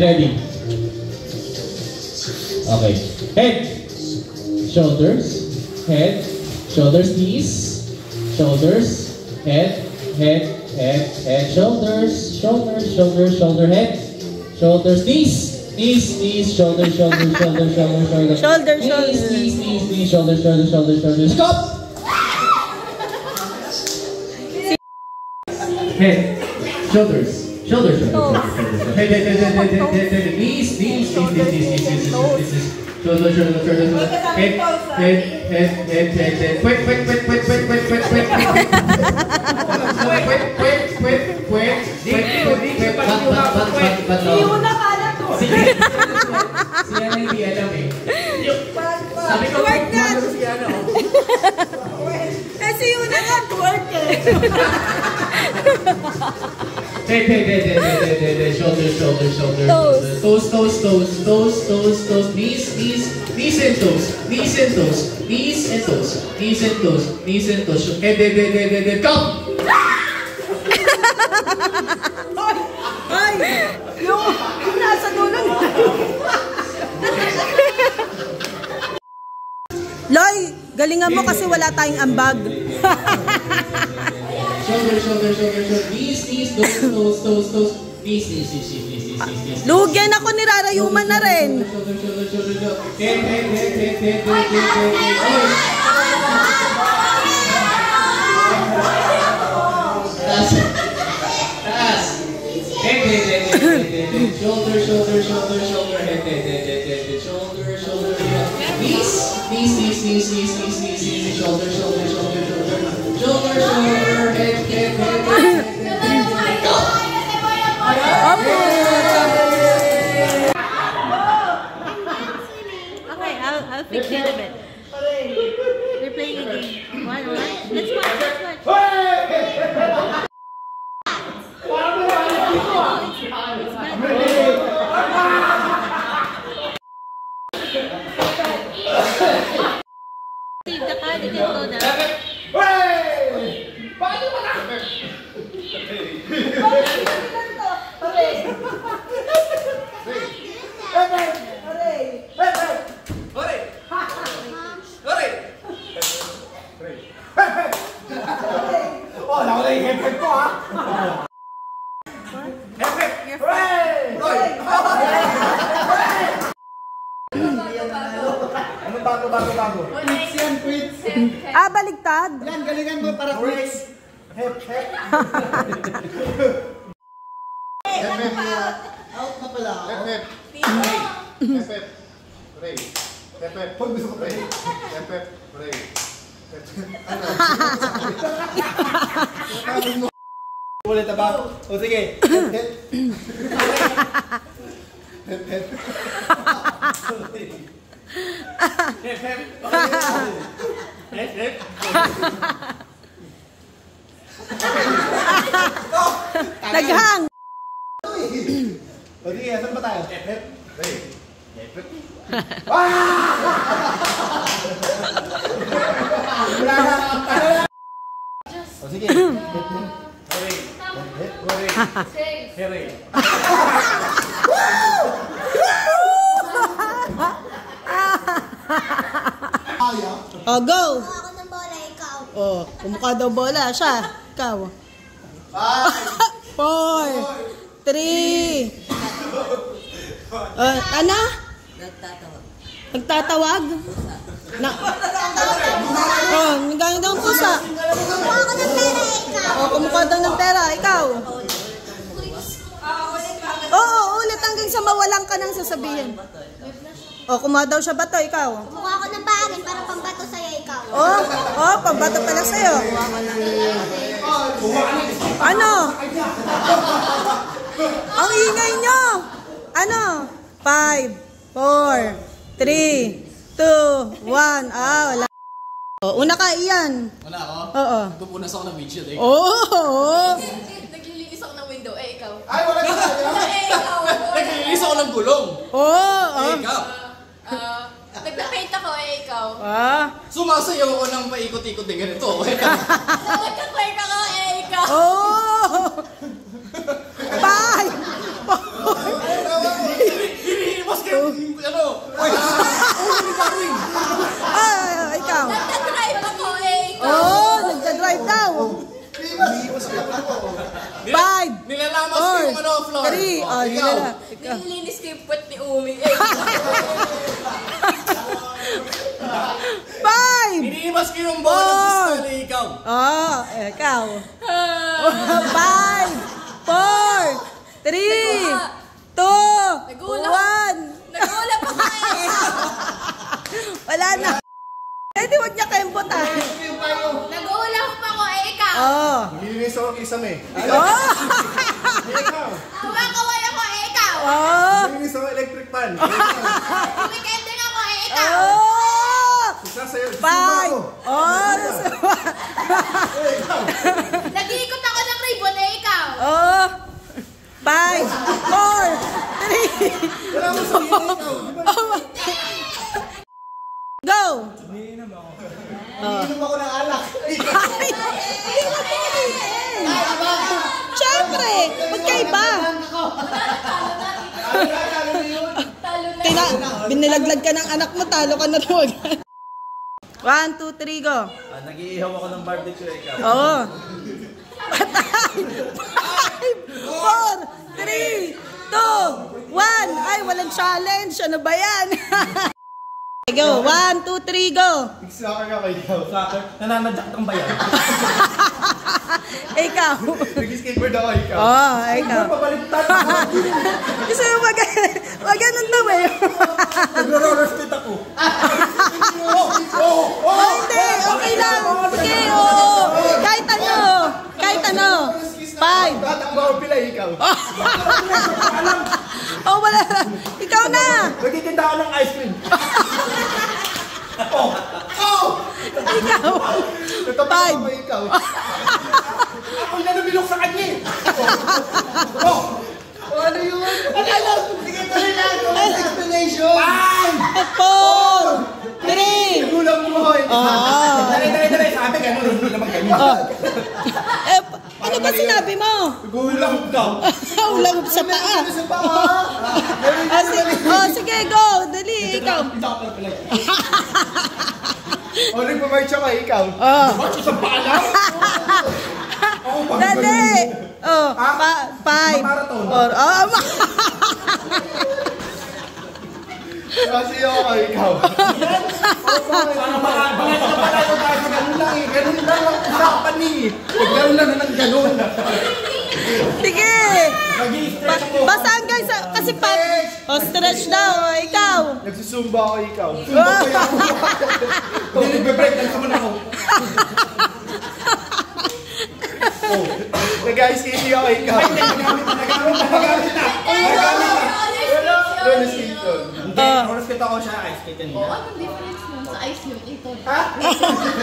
ready. Okay. Head. Shoulders. Head. Shoulders, knees. Shoulders. Head. Head. Head. Head. Shoulders. Shoulders. Shoulders. Shoulder. Head. Shoulders. Knees. Knees. Knees. Shoulders. Shoulders. Shoulders. Shoulders. Shoulders. Shoulder. Knees. Knees. Knees. Knees. Shoulders. Shoulders. Shoulders. Shoulders. Stop. Head. Shoulders. Shoulders. Shoulders. Head. Head. Head. Head. Head. Head. Head. Knees. Knees. Knees. Knees. Knees. Knees. Knees. Shoulders. Shoulders. Shoulders. Head. Head. Head. Head. Head. Head. Quick. Quick. Quick. Quick. Quick. Quick. Quick. Quick. Siya na hindi alam eh. Sabi ko, kumano siya ano. Kasi yun na nga, twerk eh. Head. Shoulders. Toes. Knees and toes. Head. Come! Ay! Yung nasa dulo na. Loy, galingan mo kasi wala tayong ambag. Shoulder. Knees. Toes. Knees. Lugyan ako, nirarayuman na rin. Head. Taas. Head. Shoulder. Head. Shoulder. Knees. Shoulder. Head. Okay, I'll fix it a bit. We're playing a game. One. Let's watch. Save the card, you can go down. Bago. Quits yan, quits. Ah, baligtad? Yan, galingan mo para quits. Hep. Out na pala. Hep. Pray. Hep. Pag gusto ko pray. Hep. Pray. Ulit ba? O sige. Hep. Naghang! O sige, saan ba tayo? O sige. Oh, go! Ako ng bola, ikaw. Oh, kumukha daw bola. Siya. Ikaw. 4, 3. Ano? Nagtatawag. Oh, nagano daw ang pusa. Kumuha ako ng pera, ikaw. Oh, kumukha daw ng pera. Ikaw. Oo, ulit hanggang sa mawalan ka nang sasabihin. Oh, kumuha daw siya bato. Ikaw. Kumuha ako ng bagin para pambato sa'yo, ikaw. Oh, pambato pala sa'yo. Ano? Ang ingay nyo. Ano? 5, 4, 3, 2, 1. Ah, wala. Oh, una ka, Ian. Una ako? Oo. Nagpupunas ako ng windshield eh. Oo. Naglilinis ako ng window, ikaw. Ay, wala ka! Ikaw. Naglilinis ako ng gulong. Oo. Ikaw. Nagpa-paint ako, ikaw. Ah. Sumasayaw ako ng paikot-ikot din ganito. Nagka-clerk ako, ikaw. Oh. 5, 4, Ano? Ikaw. Nagdadrive ako, ikaw. Oh, nagdadrive daw. 5, Nilalamas ko yung ano, floor. 3, oh, ikaw. ikaw. Nililinis ko yung puwet ni Umi. 5, Iniimas ko yung bola ng pistol, ikaw. oh, ikaw. 5, 4, 3, 2, 1. Nag-uulap ako eh. Wala na. Eh, di wag niya kembot ah. Nag-uulap pa ako, ikaw. Oh. Nilinis ako ng kisame. Oh. Ikaw. Kumakaway ako, ikaw. Oh. Nilinis ako ng electric fan. Kumikending ako, ikaw. Oh. Isa sa'yo. 5. Oh. Nag-iikot ako ng ribbon, ikaw. Oh. 5, 4, 3. Wala mo sabihin ikaw. Go. Iniinom ako ng alak. Siyempre, magkaiba. Binilaglag ka ng anak mo, talo ka na rin. 1, 2, 3, go. Nag-iihaw ako ng barbecue ikaw. Oo. 5, 4, 3, 2, 1. Ay, walang challenge. Ano ba yan? Go. 1, 2, 3, go. Soccer ka ba ikaw? Soccer? Nananadyak kang bayan. Ikaw. Nag-skateboard ako ikaw. Oh, ikaw. Pabaliktad. Kasi wag ganun daw eh. Nag-roller skate ako. Oh, hindi. Okay lang. Sige, oo. Kahit ano. Kahit ano. 5. Tatakbo ako pila ikaw. Oh, wala na. Ikaw na. Nagtitinda ako ng ice cream. Ikaw. Ito pa ako ikaw. Ako na nabilok sa kanya eh. Ano yun? Ano? Sige, tuloy lang. Explanation. 4, 3. Gulang mo eh. Dali. Sabi ganun. Hindi naman ganun. Eh, ano ba sinabi mo? Gulang daw. Ulang sa paa. Sa paa. Oh, sige, go. Dali, ikaw. O, nagpamarch ako ikaw. Oh. March sa paa lang? Dali. Oh, 5. Marathon. 4. Oh, Kasi ako ikaw. Malayo tayo sa ganun lang eh. Ganun lang ang usapan eh. Ganun lang ng ganun. sige. Basta hanggang sa, kasi pag, oh, stretch daw, ikaw. Nagsusumba ako ikaw. Sumba ko yan. Hindi nagbe-break. Nagsaman ako. Nag-ice easy ako ikaw. Nagamit na. Roller skate yun. Roller skate ako siya. Ice skate yun. Anong difference nun sa ice cream ito?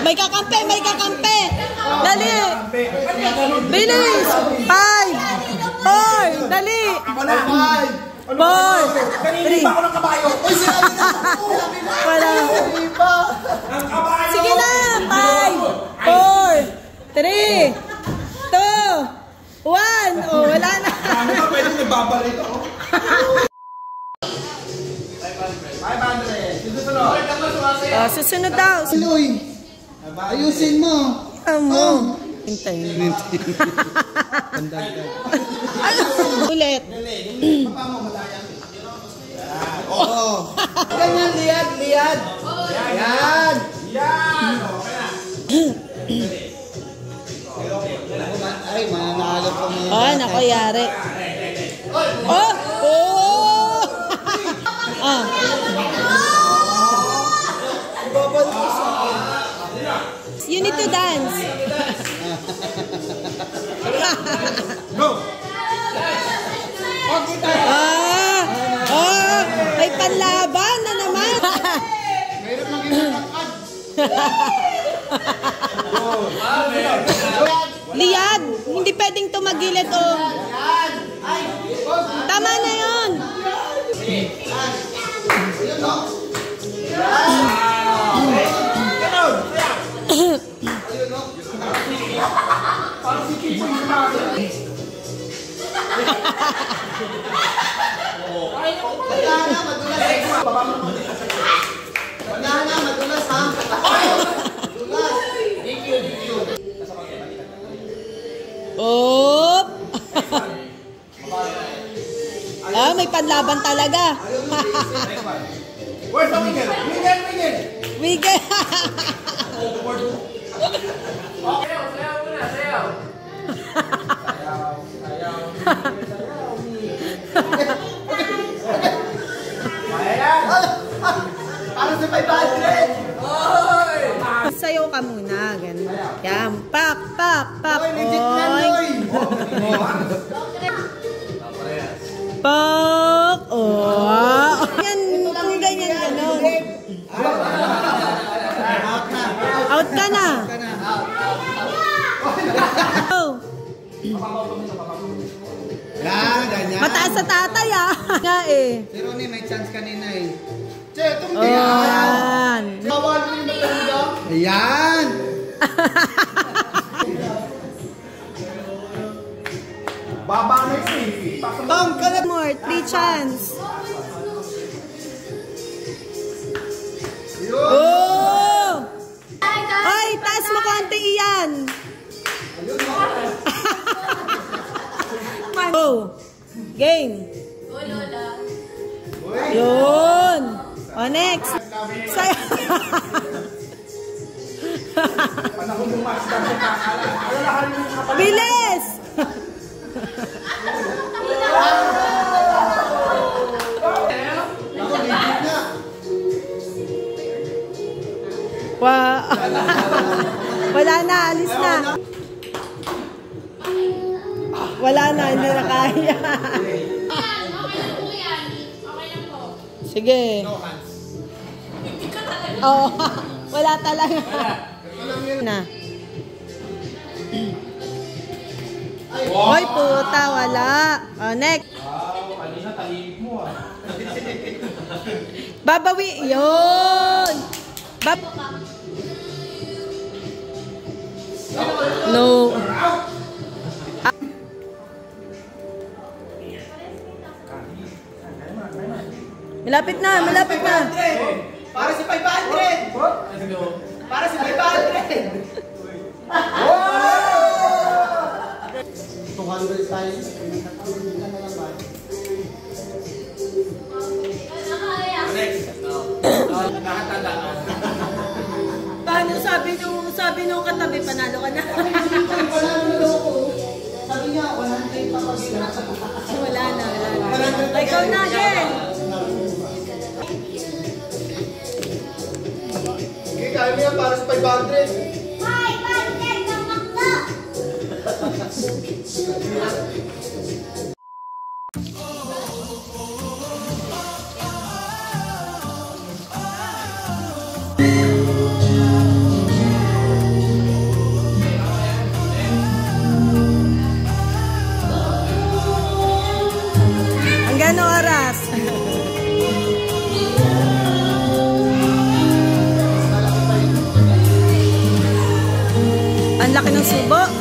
May kakampi, may kakampi. Dali. Bilis. 5, 4, dali. Ako na. 4, Kanina pa ako ng kabayo. Uy, sinabi na ako. wala. Ang kabayo. Sige na. 5, 4, 3, 2, 1. Oh, wala na. Ano ba pwede nagbabalik ako? 500. Susunod. Oh, susunod daw. Uy, ayusin mo. Mo. Hintayin. Ulit. Oo. Ganyan, liyad. Yan. Ay, mananalo ko mo. Oh, nakayari. Oh! Oh! Ah. You need to dance. Go! Ah! Oh! May panlaban na naman. Meron mag-iwan. Liad, hindi pwedeng tumagilid o. Tama na yun. baba mo. Wala na, madulas ha. Madulas. Thank you. Oop! Ah, may panlaban talaga. Where's the Miguel? Miguel! Miguel! Sayaw. Ayan! Para sa 500! Sayaw ka muna, ganun. Yan, pak. Legit na, Noy. Pak! Oh! Yan, kung ganyan, ganun. Out ka na. Oh. Yan, ganyan. Mataas sa tatay, ah. Nga eh. Si Ronnie, may chance kanina eh. Che, itong Oh, yan. Bawal mo yung maganda. Ayan. Baba na eh. Tom, more. 3 chance. Oh! Ay, taas mo konti iyan. Oh, game. Yun. O, next. Say Panahon yung mas dami kakala. Alalahan mo yung kapal. bilis! Wala na, alis na. Wala na, hindi na kaya. Sige. Oh, wala talaga. Na. Hoy, puta, wala. Oh, next. Kanina talibig mo ah. Babawi. Yun. No. Malapit na, malapit na. Para si 500. Para si 500. 200 tayo. Paano sabi nung katabi, panalo ka na. Sabi niya, 100 pa pag Wala na. Ikaw na, Jen. Sige, kaya mo yan para sa 500. 500 ng makdo! Hanggang oras? Ang laki ng subo.